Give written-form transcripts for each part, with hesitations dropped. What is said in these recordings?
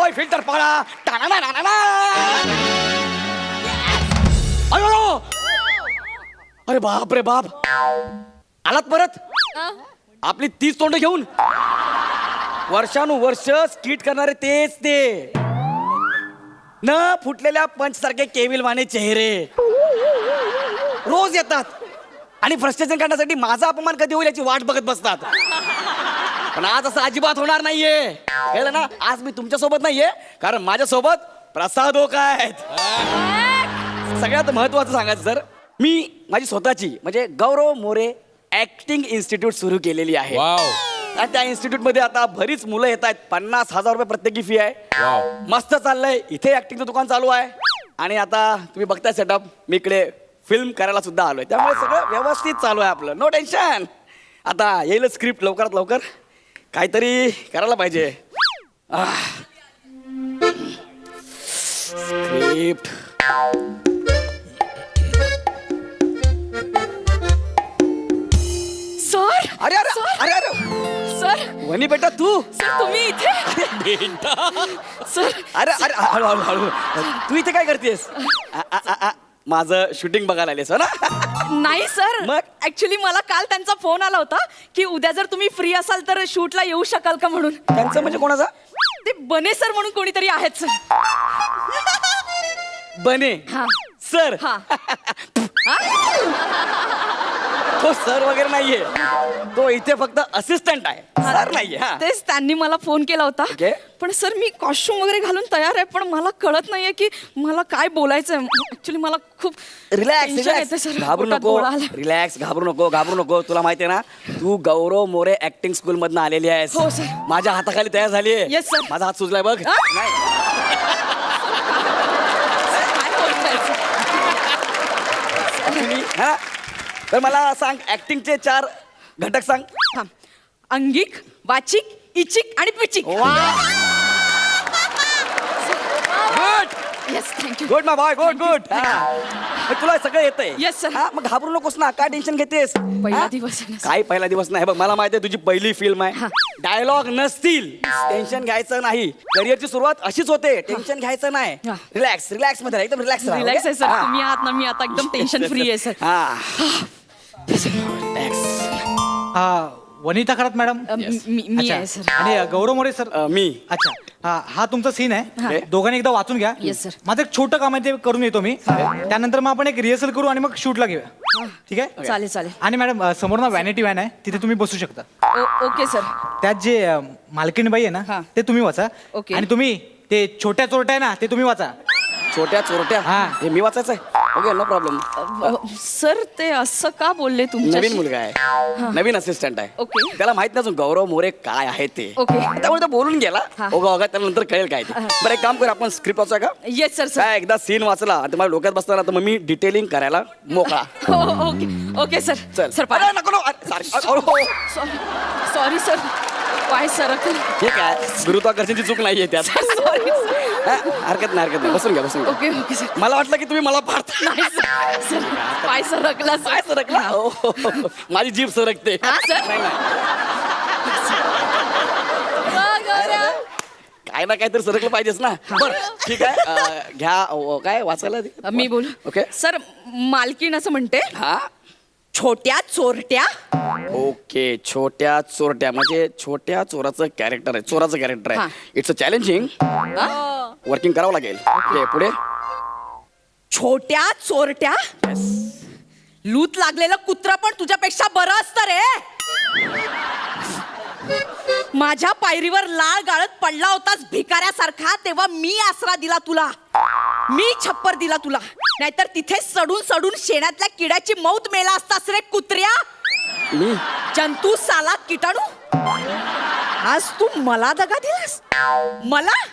Boy filter पाळा. अयो, अरे बाप रे बाप, आलात परत आपली 30 तोंड घेऊन. वर्षानुवर्ष स्किट करणारे तेच ते न फुटलेल्या पंच सारखे केविलवाने चेहरे रोज येतात आणि फ्रस्ट्रेशन करण्यासाठी माझा अपमान कधी होईल याची वाट बघत बसतात. पण आज असं अजिबात होणार नाहीये, कळलं ना. आज मी तुमच्या सोबत नाहीये, कारण माझ्या सोबत प्रसाद ओका आहेत. सगळ्यात महत्वाचं सांगायचं सर, मी माझी स्वतःची म्हणजे गौरव मोरे ऍक्टिंग इन्स्टिट्यूट सुरू केलेली आहे. आणि त्या इन्स्टिट्यूट मध्ये आता बरीच मुलं येत आहेत. 50,000 रुपये प्रत्येकी फी आहे. मस्त चाललंय. इथे ऍक्टिंगचं दुकान चालू आहे आणि आता तुम्ही बघताय सेटअप, मी इकडे फिल्म करायला सुद्धा आलोय. त्यामुळे सगळं व्यवस्थित चालू आहे आपलं, नो टेन्शन. आता येईल स्क्रिप्ट लवकरात लवकर, काहीतरी करायला पाहिजे. Script sir. अरे अरे अरे अरे सर. वनी बेटा तू. सर तुम्ही इथे. बेटा सर. अरे अरे हळू हळू हळू, तू इथे काय करतेस? माझं शूटिंग बघायला आलेस हो ना? नाही सर, मग? ऍक्च्युली मला काल त्यांचा फोन आला होता की उद्या जर तुम्ही फ्री असाल तर शूटला येऊ शकाल का म्हणून. त्यांचं म्हणजे कोणाचा? ते बने सर म्हणून कोणीतरी आहेत सर. बने हा. सर. हा. तो सर वगैरे नाहीये, तो इथे फक्त असिस्टंट आहे, सर नाहीये. हा. तेच त्यांनी मला फोन केला होता. Okay. पण सर मी कॉस्ट्युम वगैरे घालून तयार आहे, पण मला कळत नाहीये की मला काय बोलायचंय. ऍक्च्युली मला खूप रिलॅक्स tension येते रिलॅक्स, सर. घाबरू पोटात नको. गोळा आलाय. रिलॅक्स, घाबरू नको, घाबरू नको. तुला माहितीये ना, तू गौरव मोरे ऍक्टिंग स्कूल मधनं आलेली आहेस. हो, सर. माझ्या हाताखाली तयार झालीये. Yes, sir. माझा हात सुजलाय बघ. हा? नाही काय बोलताय सर? actually, हा? तर मला सांग, ऍक्टिंगचे 4 घटक सांग. थांब. अंगिक, वाचिक, इचिक आणि पिचिक. Good yes thank you. Good my boy, good good. तुला सगळं येतंय. Yes, sir. हा, मग घाबरू नकोस ना, काय टेन्शन घेतेस? पहिला हा? दिवस आहे ना, sir. काय पहिला दिवस नाही बघ, मला माहिती आहे तुझी पहिली फिल्म आहे. हा. डायलॉग नसतील, टेन्शन घ्यायचं नाही. करिअरची सुरुवात अशीच होते, टेन्शन घ्यायचं नाही. हा. रिलॅक्स रिलॅक्स मध्ये राहा, एकदम रिलॅक्स रिलॅक्स आहे सर. तुम्ही आहात ना, मी आता एकदम टेन्शन फ्री आहे सर. वनिता खरात मॅडम. मी अच्छा. आहे सर. आणि गौरव मोरे सर. मी अच्छा. हा तुमचा सीन हा. आहे, दोघांनी एकदा वाचून घ्या. Yes, sir. माझं एक छोटं काम आहे ते करून येतो मी. त्यानंतर मग आपण एक रिहर्सल करू आणि मग शूटला घेऊया. ठीक आहे. चालेल चालेल. आणि मॅडम समोर ना व्हॅनिटी व्हॅन आहे, तिथे तुम्ही बसू शकता. Okay sir. त्यात जे मालकीणबाई आहे ना, हा. ते तुम्ही वाचा. Okay. आणि तुम्ही ते छोट्या चोरट्या आहे ना, ते तुम्ही वाचा. छोट्या चोरट्या. हा. हे मी वाचायचं आहे. Okay, no problem. सर ते असं का बोलले तुमच्या? नवीन मुलगा आहे, नवीन असिस्टंट आहे. Okay. त्याला माहित नाही अजून गौरव मोरे काय आहे ते. Okay. त्यामुळे तो बोलून गेला. हा. ओगा ओगा, त्यानंतर कळेल काय ते. बरं, एक काम कर, आपण स्क्रिप्ट वाचा का? Yes sir sir. काय एकदा सीन वाचला आता मला डोक्यात बसताना, तर मग मी डिटेलिंग करायला मोकळा. Okay okay sir. चल सर अरे, नको नको. अरे, sorry. Sorry sir. पाय सर. ठीक आहे, गुरुत्वाकर्षणची चूक नाहीये त्यात. सॉरी हा, हरकत नाही. बसून घ्या, बसून घ्या. Okay okay sir. मला वाटलं की तुम्ही मला पाडता. नाही सर. सर पाय सरकला सर. काय सरकला? हो, हो, हो. माझी जीभ सरकते. हा, सर. नाही, नाही. काय ना काय तर सरकलं पाहिजेच ना. बरं ठीक आहे, घ्या. काय वाचायला दे. मी बोलू. ओके. सर मालकीण असं म्हणते, हा, छोट्या चोरट्या. ओके. छोट्या चोरट्या म्हणजे छोट्या चोराचं कॅरेक्टर आहे, चोराचं कॅरेक्टर हा. आहे. It's a challenging. वर्किंग करावं लागेल. ओके, पुढे. छोट्या चोरट्या. लूत लागलेलं कुत्र पण तुझ्यापेक्षा बरं असतं रे. माझ्या पायरीवर लाळ गाळत पडला होतास भिकाऱ्यासारखा, तेव्हा मी आसरा दिला तुला, मी छप्पर दिला तुला. नाहीतर तिथे सडून सडून शेणातल्या किड्याची मौत मेला असतास रे कुत्र्या. मी जंतू साला किटाणू. आज तू मला दगा दिलास. मला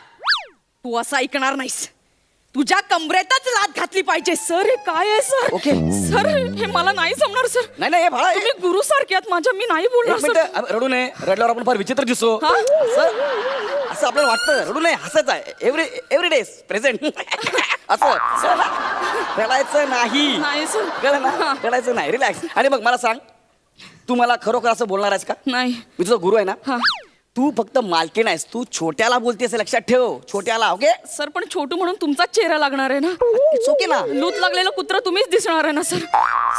तू असं ऐकणार नाहीस. तुझ्या कमरेतच लात घातली पाहिजे. सर हे काय आहे सर? ओके. सर हे मला नाही जमणार सर. नाही नाही, हे बाळा, तुम्ही गुरु सारखे आहात माझ्या, मी नाही बोलणार एक सर. मिनिट, रडू नये. रडल्यावर आपण फार विचित्र दिसतो. हा? असं आपल्याला वाटतं. रडू नये, हसायचं आहे. Every day present. असं रडायचं नाही. नाही सर. कळलं ना? रडायचं नाही, रिलॅक्स. आणि मग मला सांग, तू मला खरोखर असं बोलणार आहेस का? नाही. मी तुझा गुरु आहे ना. हा. तू फक्त मालकीण आहेस, तू छोट्याला बोलतेस लक्षात ठेव, छोट्याला. ओके, सर पण छोटू म्हणून तुमचाच चेहरा लागणार आहे ना. इट्स ओके ना. लूत लागलेलं कुत्र तुम्हीच दिसणार आहे ना सर.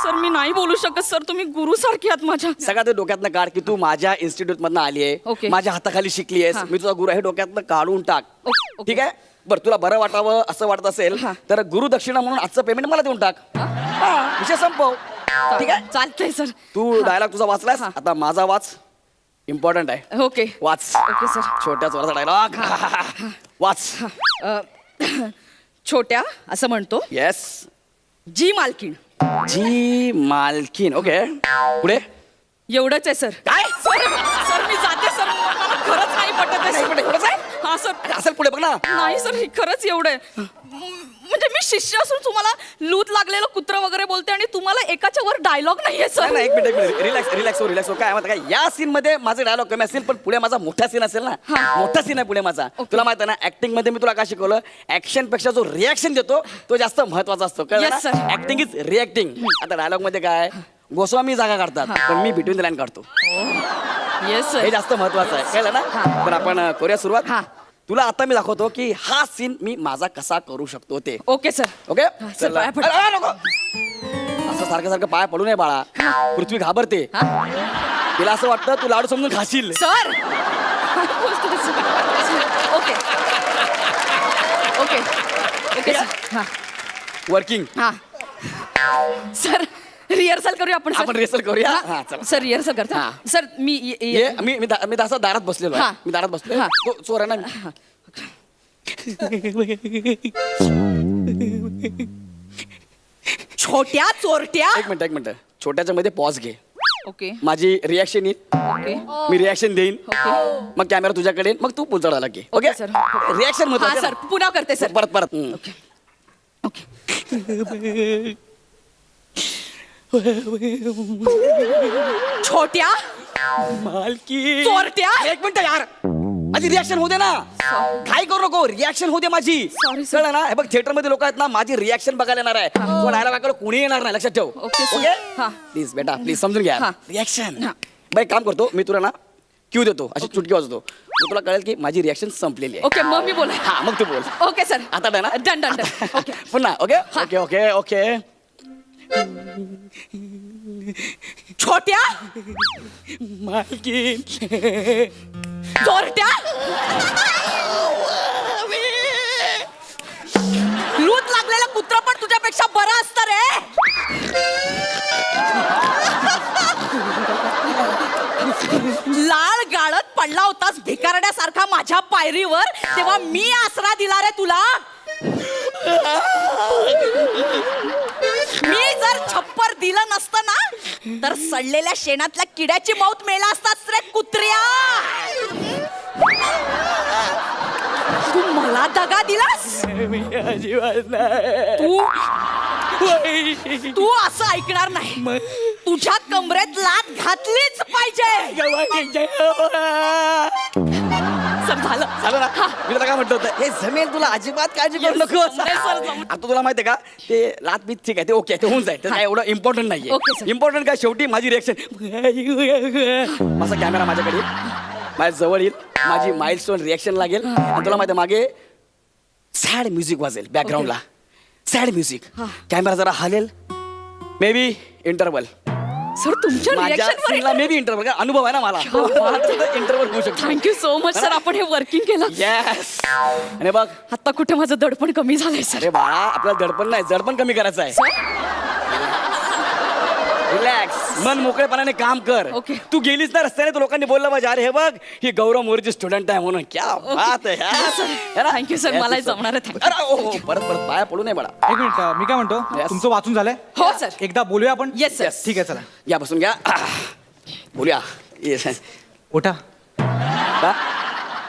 सर मी नाही बोलू शकत सर, तुम्ही गुरु सारखे आहात माझ्या. सगळ्यात डोक्यातनं काढ की तू माझ्या इन्स्टिट्यूट मधनं आली आहे, ओके. माझ्या हाताखाली शिकली आहेस, हा. मी तुझा गुरु आहे, डोक्यातनं काढून टाक. ओके. ठीक आहे. बरं, तुला बरं वाटावं असं वाटत असेल हा. तर गुरु दक्षिणा म्हणून आजचं पेमेंट मला देऊन टाक. हा, विषय संपव. ठीक आहे. चालतंय सर. तू डायलॉग तुझा वाचलास, हा. आता माझा वाच. इम्पॉर्टंट आहे, ओके वाच. Okay sir. छोट्या चोराचा डायलॉग वाच. अ, छोट्या असं म्हणतो, येस. जी मालकीण. जी मालकीन. ओके, पुढे एवढंच आहे सर. काय? सर सर मी जाते सर, मला खरंच नाही पटत आहे नाही, सर. पुढे एवढंच आहे? हा सर. अरे, असेल पुढे बघ ना. नाही सर, हे खरंच एवढं आहे. म्हणजे मी शिष्य असून तुम्हाला लूत लागलेलं कुत्र वगैरे बोलते आणि तुम्हाला एकाच्या वर डायलॉग नाहीये सर. नाही, एक मिनिट रिलॅक्स रिलॅक्स हो, रिलॅक्स हो. काय माहिती काय, या सीन मध्ये माझे डायलॉग कमी असेल पण पुढे माझा मोठा सीन असेल ना. हा. मोठा सीन आहे पुढे माझा. ओके. तुला माहिती आहे ना, ऍक्टिंग मध्ये मी तुला काय शिकवलं, ऍक्शन पेक्षा जो रिॲक्शन देतो तो जास्त महत्वाचा असतो. Yes, sir. Acting is reacting. आता डायलॉग मध्ये काय, गोस्वामी जागा काढतात पण मी बिटवीन द लाईन काढतो. येस हे सर. जास्त महत्वाचं आहे, कळलं ना. हा. पण आपण करूया सुरुवात. हा. तुला आता मी दाखवतो की हा सीन मी माझा कसा करू शकतो ते. Okay sir. ओके. हा, सर, पाया पड. अरे, अरे, नको. असं सारखं सारखं पाय पडू नये बाळा. पृथ्वी घाबरते. हा? तिला असं वाटतं तू लाडू समजून खाशील. सर काय बोलतोय sir? Okay okay okay sir. हा वर्किंग. हा सर रिहर्सल करूया आपण सर. आपण रिहर्सल करूया. हा. हा, चला. सर रिहर्सल करता हा. सर. मी ये मी असं दारात बसलेलो हा. आहे. मी दारात बसलोय. हा. तो चोर आहे ना. छोट्या चोरट्या. एक मिनिट छोट्याच्या मध्ये पॉज घे. ओके माझी रिॲक्शन येईल, ओके मी रिॲक्शन देईन, ओके मग कॅमेरा तुझ्याकडे येईल, मग तू पुढचा घे. Okay sir. रिॲक्शन हा महत्वाचं सर पुन्हा करते सर. परत परत. ओके ओके छोट्या मालकी. चोरट्या. एक मिनिट यार, माझी रिॲक्शन होते ना. काय करू नको, रिॲक्शन होते माझी. Sorry, sir. कळलं ना. हे बघ, थिएटर मध्ये लोक आहेत ना, माझी रिॲक्शन बघायला येणार आहे. तो डायलॉग ऐकायला कोणी येणार नाही, लक्षात ठेव. Okay, sir. ओके. हा. प्लीज बेटा, प्लीज समजून घ्या. हा. रिॲक्शन. हा. बाई काम करतो मी, तुला ना क्यू देतो, अशी चुटकी वाजवतो, मग तुला कळेल की माझी रिॲक्शन संपलेली आहे. ओके मग मी बोला. हा, मग तू बोल. Okay sir. आता डन ना. Done done done. ओके पुन्हा. ओके हा. Okay okay okay. छोट्या मालकी. चोरट्या. लूत लागलेलं कुत्र पण तुझ्यापेक्षा बरं असतं रे. लाळ गाळत पडला होतास भिकारड्यासारखा माझ्या पायरीवर, तेव्हा मी आसरा दिला रे तुला. मी जर छप्पर दिलं नसतं ना, तर सडलेल्या शेणातल्या किड्याची मौत मेला असतास रे कुत्र्या. तू मला दगा दिलास. अजिबात नाही. तू असं ऐकणार नाही. तुझ्या कमरेत लात घातलीच पाहिजे. सर झालं. झालं ना. मी तुला काय म्हणतो होतं, हे जमेल तुला, अजिबात काळजी करू Yes, नको. जमेल sir, जमेल. आता तुला माहितीये का, ते लात बीत ठीक आहे, ते ओके, ते होऊन जाईल, ते काय एवढं इम्पॉर्टंट Okay, नाहीये. sir. इम्पॉर्टंट काय, शेवटी माझी रिएक्शन. माझा कॅमेरा माझ्याकडे येईल, माझ्या जवळ येईल, माझी माइलस्टोन रिएक्शन लागेल, आणि तुला माहिती मागे सॅड म्युझिक वाजेल बॅकग्राऊंडला. Sad music. कॅमेरा जरा हलेल, मे बी इंटरवल. सर तुमच्या माझ्या रिएक्शन सीनला मे बी इंटरवल. अनुभव आहे ना मला, इंटरवल होऊ शकतो. Thank you so much sir. आपण हे वर्किंग केलं. येस. आणि बघ, आता कुठे माझं दडपण कमी झालंय सर. अरे बाळा, आपल्याला दडपण नाही, जडपण कमी करायचं आहे. रिलॅक्स, मन मोकळेपणाने काम कर. Okay. तू गेलीस ना रस्त्याने, तर लोकांनी बोललं पाहिजे, अरे हे बघ, ही गौरव मोरेची स्टुडंट आहे म्हणून. क्या बात आहे यार. Thank you, sir. Yes, मलाही yes, sir. जमणार आहे. Thank you. अरे, ओ, ओ, परत परत पाया पडू नये बाळा. एक मिनिट, मी काय म्हणतो, Yes. तुमचं वाचून झालंय. हो सर. एकदा बोलूया आपण. Yes, sir. ठीक आहे, चला या बसून घ्या. बोलूया. Yes. उठा का?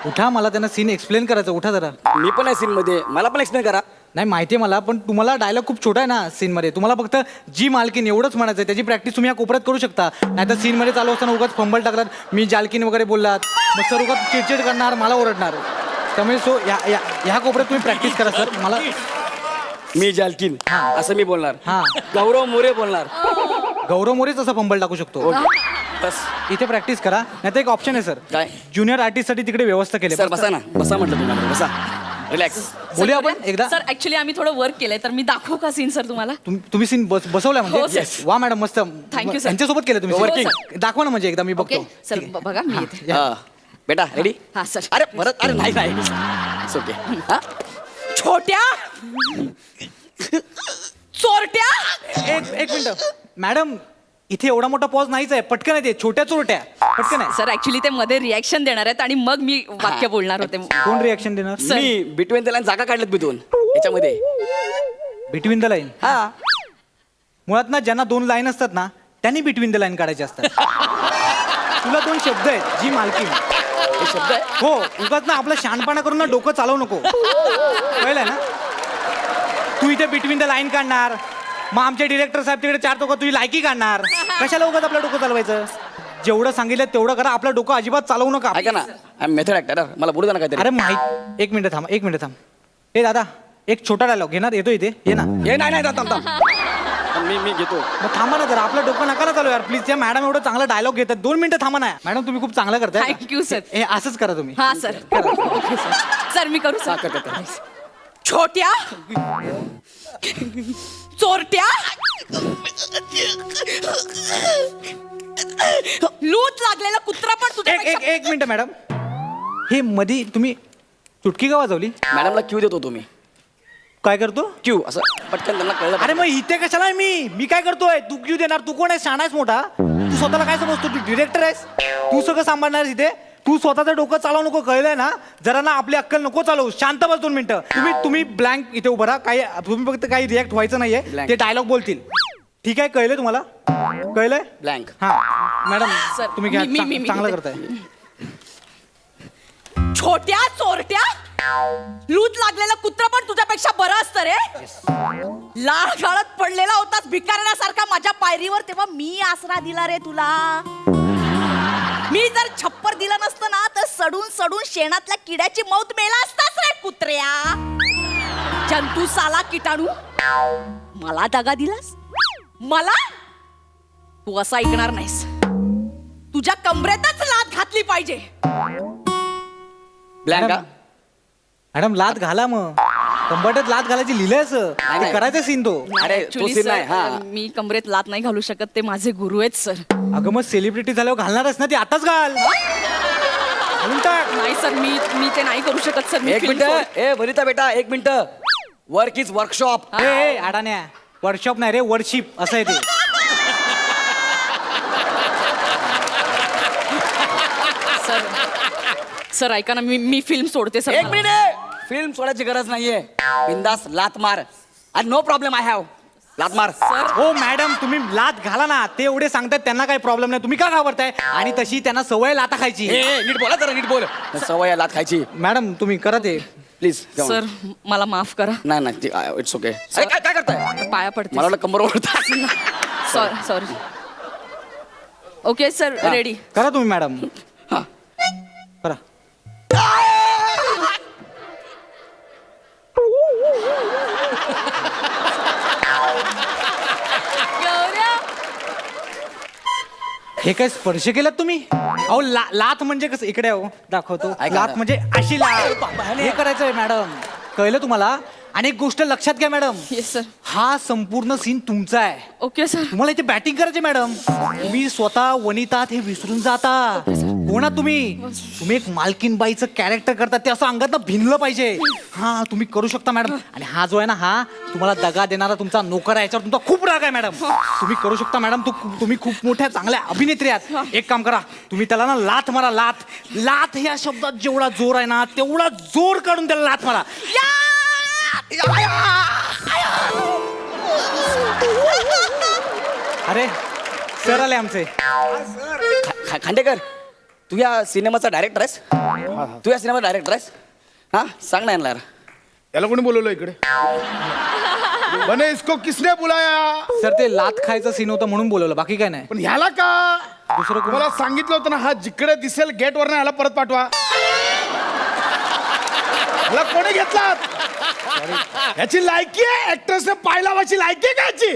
उठा, मला त्यांना सीन एक्सप्लेन करायचं. उठा जरा. मी पण आहे सीन मध्ये, मला पण एक्सप्लेन करा. नाही माहिती आहे मला, पण तुम्हाला डायलॉग खूप छोटा आहे ना सीन मध्ये. तुम्हाला फक्त जी मालकीन एवढंच म्हणायचं आहे. त्याची प्रॅक्टिस तुम्ही या कोपऱ्यात करू शकता. नाही तर सीन मध्ये चालू असताना उगाच फंबल टाकलात, मी जालकीन वगैरे बोललात, मग सर उगाच चिडचिड करणार, मला ओरडणार. त्यामुळे सो ह्या कोपऱ्यात तुम्ही प्रॅक्टिस करा सर. मला मी जालकीन असं मी बोलणार. हा. गौरव मोरे बोलणार. गौरव मोरेच असा फंबल टाकू शकतो. बस इथे प्रॅक्टिस करा नाहीतर एक ऑप्शन आहे सर काय? ज्युनियर आर्टिस्ट साठी तिकडे व्यवस्था केली सर बसा ना, बसा म्हटलं तुम्हाला, बसा रिलॅक्स. बोलूया आपण एकदा सर ऍक्च्युली आम्ही थोडं वर्क केलंय तर मी दाखवू का सीन सर तुम्हाला तुम्ही सीन बसवलाय हो, म्हणजे sir. वा मॅडम मस्त Thank you, sir. यांच्यासोबत केलं तुम्ही Working. दाखवा ना म्हणजे एकदा मी ओके बघतो सर बघा मी येते बेटा रेडी? हा सर अरे परत, अरे नाही नाही ओके. हा छोट्या चोरट्या एक मिनिट मॅडम इथे एवढा मोठा पॉज नाहीच आहे पटकन आहे ते छोट्या चोरट्या पटकन आहे सर ऍक्च्युली ते मध्ये रिॲक्शन देणार आहेत आणि मग मी वाक्य बोलणार होते कोण रिॲक्शन देणार Sir. Me between the line जागा काढल्यात मी दोन याच्यामध्ये. बिटवीन द लाईन हा मुळात ना ज्यांना 2 लाईन असतात ना त्यांनी बिटवीन द लाईन काढायचे असतात तुला 2 शब्द आहेत जी मालकीन हे शब्द आहे. हो उगाच ना आपलं शहाणपणा करून ना डोकं चालवू नको कळलंय ना तू इथे बिटवीन द लाईन काढणार मग आमचे डिरेक्टर साहेब तिकडे 4 चौकात तुझी लायकी काढणार कशाला उगाच आपलं डोकं चालवायचं जेवढं सांगितलं तेवढं करा आपलं डोकं अजिबात चालवू नका ऐका ना, आय मेथड ऍक्टर, मला बोलू द्या ना काहीतरी. अरे माहित एक मिनिट थांब ए दादा एक छोटा डायलॉग घेणार येतो इथे ये ना हे नाही नाही थांब थांब. मी घेतो. मग थांबा ना जरा आपलं डोकं नका ना चालू यार प्लीज त्या मॅडम एवढं चांगला डायलॉग घेतात 2 मिनिटं थांबा ना मॅडम तुम्ही खूप चांगलं करताय Thank you, sir. हे असंच करा तुम्ही हा सर ओके सर सर मी करू हा, सर कर. छोट्या चोरट्या लूट लागलेला कुत्रा पण एक तुझ्या एक मिनिट मॅडम हे मधी तुम्ही चुटकी का वाजवली मॅडमला क्यू देतो तुम्ही. काय करतो क्यू असं पटकन त्यांना कळलं. अरे मग इथे कशाला आहे मी काय करतोय तू क्यू देणार तू कोण आहेस शाणा आहेस मोठा तू स्वतःला काय समजतो तू डिरेक्टर आहेस तू सगळं सांभाळणार इथे तू स्वतःचं डोकं चालवू नको कळलंय ना जरा ना आपली अक्कल नको चालवू शांत बस 2 मिनिटं तुम्ही ब्लँक इथे उभं राहा काही तुम्ही फक्त काही रिॲक्ट व्हायचं नाहीये Blank. ते डायलॉग बोलतील ठीक आहे कळलंय तुम्हाला कळलंय ब्लँक. हा मॅडम Sir, तुम्ही घ्या मी चांगलं घेते. करताय छोट्या चोरट्या लूट लागलेला कुत्रा पण तुझ्यापेक्षा बरं असतं रे लाळ गाळत पडलेला होतास भिकारण्यासारखा माझ्या पायरीवर तेव्हा मी आसरा दिला रे तुला मी जर छप्पर दिलं नसतं ना तर सडून सडून शेणातल्या किड्याची मौत मेला असतास रे कुत्र्या जंतू साला किटाणू मला दगा दिलास मला तू असं ऐकणार नाहीस तुझ्या कमरेतच लाथ घातली पाहिजे ब्लँक का? मॅडम लात घाला मग कंबरट्यात लात घालायची लिहिलंय असं नाही, ते नाही. करायचं सीन तो अरे, तो Actually, scene sir, नाही, हा. मी कमरेत लात नाही घालू शकत ते माझे गुरु आहेत सर अगं मग सेलिब्रिटी झाल्यावर घालणारच ना ती आताच घाल घालून टाक. नाही सर मी ते नाही करू शकत सर मी एक film मिनिट सोड- ए वनिता बेटा एक मिनिट वर्क इज वर्कशॉप. ए अडाण्या वर्कशॉप नाही रे वर्कशिप असं आहे ते सर ऐका ना मी फिल्म सोडते सर एक मिनिट फिल्म सोडायची गरज नाहीये बिंदास लात मार आणि नो प्रॉब्लेम आय हॅव लात मार. हो मॅडम तुम्ही लात घाला ना ते एवढे सांगतात त्यांना काही प्रॉब्लेम नाही तुम्ही का घाबरताय आणि तशी त्यांना सवय लाता खायची ए नीट बोला जरा नीट बोल. सवय आहे लात खायची मॅडम तुम्ही करा ते प्लीज. सर मला माफ करा नाही नाही इट्स ओके. अरे काय काय करताय पाया पडते मला वाटलं कंबर ओढतात. सॉरी ओके सर हा. रेडी करा तुम्ही मॅडम हा. करा हे काय स्पर्श केलात तुम्ही अहो लात म्हणजे कसं इकडे हो दाखवतो ऐका लात ना. म्हणजे अशी लात हे करायचंय मॅडम कळलं तुम्हाला आणि एक गोष्ट लक्षात घ्या मॅडम येस सर हा संपूर्ण सीन तुमचा आहे ओके सर तुम्हाला इथे बॅटिंग करायची मॅडम तुम्ही स्वतः वनितात हे विसरून जाता कोणा तुम्ही एक मालकीन बाईचं कॅरेक्टर करता ते असं अंगात भिनलं पाहिजे हा तुम्ही करू शकता मॅडम आणि हा जो आहे ना हा तुम्हाला दगा देणारा तुमचा नोकर आहे याच्यावर तुमचा खूप राग आहे मॅडम तुम्ही करू शकता मॅडम तुम्ही खूप मोठ्या चांगल्या अभिनेत्री आहात एक काम करा तुम्ही त्याला ना लाथ मारा लाथ लाथ या शब्दात जेवढा जोर आहे ना तेवढा जोर काढून त्याला लाथ मारा अरे सर आले आमचे खांडेकर तू या सिनेमाचा डायरेक्टर आहेस तू या सिनेमाचा डायरेक्टर आहेस हा सांग ना यांना. याला कोणी बोलवलं इकडे बने इसको किसने बुलाया सर ते लात खायचं सीन होतं म्हणून बोलवलं बाकी काय नाही पण ह्याला का दुसरं कोण? मला सांगितलं होतं ना हा जिकडे दिसेल गेट वर ह्याला परत पाठवा ह्याला कोणी घेतला याची लायकी आहे ऍक्ट्रेसने पाय लावायची लायकी आहे का याची